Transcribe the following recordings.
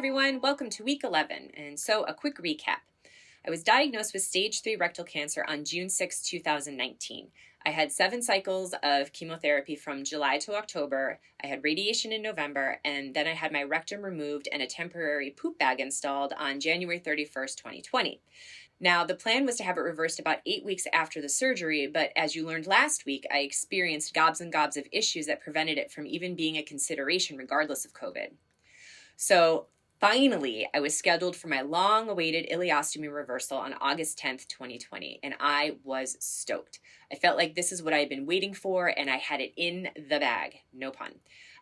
everyone. Welcome to week 11. And so a quick recap. I was diagnosed with stage 3 rectal cancer on June 6, 2019. I had 7 cycles of chemotherapy from July to October. I had radiation in November, and then I had my rectum removed and a temporary poop bag installed on January 31st, 2020. Now, the plan was to have it reversed about 8 weeks after the surgery, but as you learned last week, I experienced gobs and gobs of issues that prevented it from even being a consideration regardless of COVID. So finally, I was scheduled for my long-awaited ileostomy reversal on August 10th, 2020, and I was stoked. I felt like this is what I had been waiting for, and I had it in the bag, no pun.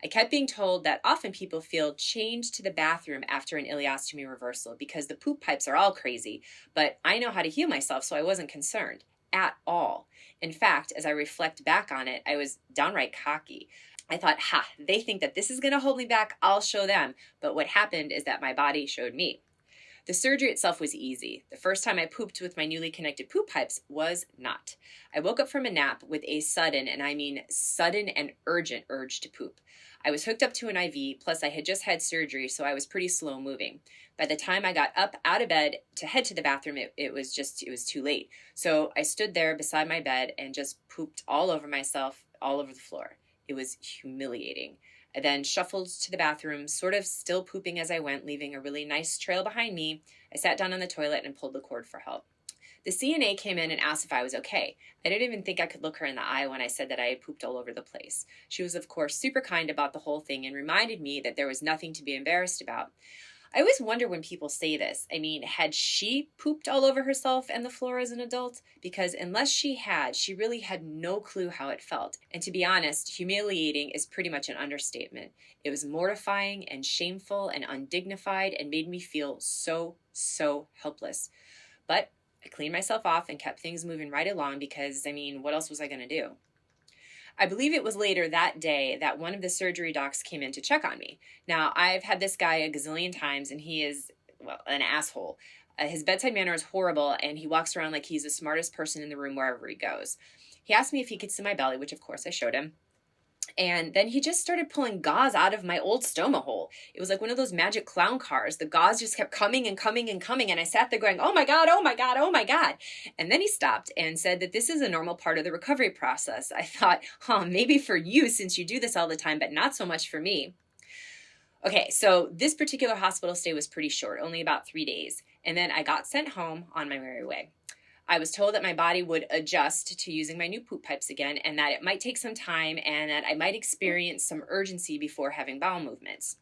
I kept being told that often people feel chained to the bathroom after an ileostomy reversal because the poop pipes are all crazy, but I know how to heal myself, so I wasn't concerned at all. In fact, as I reflect back on it, I was downright cocky. I thought, they think that this is going to hold me back, I'll show them. But what happened is that my body showed me. The surgery itself was easy. The first time I pooped with my newly connected poop pipes was not. I woke up from a nap with a sudden, and I mean sudden and urgent urge to poop. I was hooked up to an IV, plus I had just had surgery, so I was pretty slow moving. By the time I got up out of bed to head to the bathroom, it was too late. So I stood there beside my bed and just pooped all over myself, all over the floor. It was humiliating. I then shuffled to the bathroom, sort of still pooping as I went, leaving a really nice trail behind me. I sat down on the toilet and pulled the cord for help. The CNA came in and asked if I was okay. I didn't even think I could look her in the eye when I said that I had pooped all over the place. She was, of course, super kind about the whole thing and reminded me that there was nothing to be embarrassed about. I always wonder when people say this. I mean, had she pooped all over herself and the floor as an adult? Because unless she had, she really had no clue how it felt. And to be honest, humiliating is pretty much an understatement. It was mortifying and shameful and undignified and made me feel so helpless. But I cleaned myself off and kept things moving right along because, what else was I going to do? I believe it was later that day that one of the surgery docs came in to check on me. Now, I've had this guy a gazillion times, and he is, an asshole. His bedside manner is horrible, and he walks around like he's the smartest person in the room wherever he goes. He asked me if he could see my belly, which of course I showed him. And then he just started pulling gauze out of my old stoma hole. It was like one of those magic clown cars. The gauze just kept coming and coming and coming. And I sat there going, oh my God, oh my God, oh my God. And then he stopped and said that this is a normal part of the recovery process. I thought, maybe for you since you do this all the time, but not so much for me. Okay, so this particular hospital stay was pretty short, only about 3 days. And then I got sent home on my merry way. I was told that my body would adjust to using my new poop pipes again and that it might take some time and that I might experience some urgency before having bowel movements.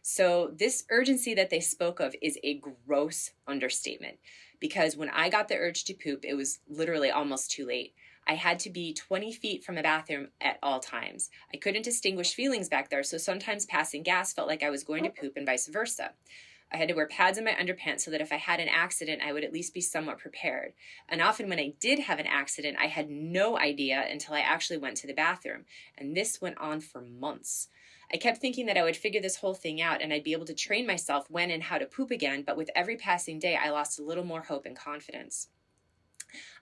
So this urgency that they spoke of is a gross understatement because when I got the urge to poop, it was literally almost too late. I had to be 20 feet from the bathroom at all times. I couldn't distinguish feelings back there, so sometimes passing gas felt like I was going to poop and vice versa. I had to wear pads in my underpants so that if I had an accident, I would at least be somewhat prepared. And often when I did have an accident, I had no idea until I actually went to the bathroom. And this went on for months. I kept thinking that I would figure this whole thing out and I'd be able to train myself when and how to poop again, but with every passing day, I lost a little more hope and confidence.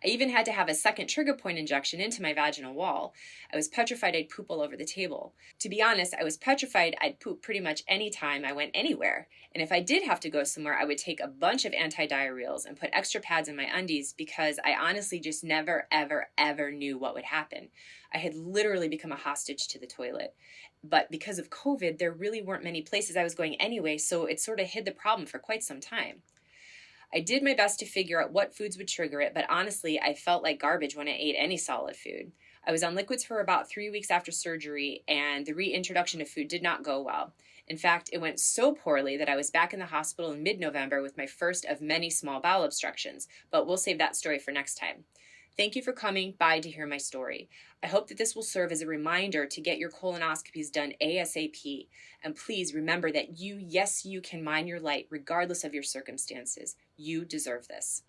I even had to have a second trigger point injection into my vaginal wall. I was petrified I'd poop all over the table. To be honest, I was petrified I'd poop pretty much any time I went anywhere. And if I did have to go somewhere, I would take a bunch of anti-diarrheals and put extra pads in my undies because I honestly just never, ever knew what would happen. I had literally become a hostage to the toilet. But because of COVID, there really weren't many places I was going anyway, so it sort of hid the problem for quite some time. I did my best to figure out what foods would trigger it, but honestly, I felt like garbage when I ate any solid food. I was on liquids for about 3 weeks after surgery, and the reintroduction of food did not go well. In fact, it went so poorly that I was back in the hospital in mid-November with my first of many small bowel obstructions, but we'll save that story for next time. Thank you for coming by to hear my story. I hope that this will serve as a reminder to get your colonoscopies done ASAP. And please remember that you can mine your light regardless of your circumstances. You deserve this.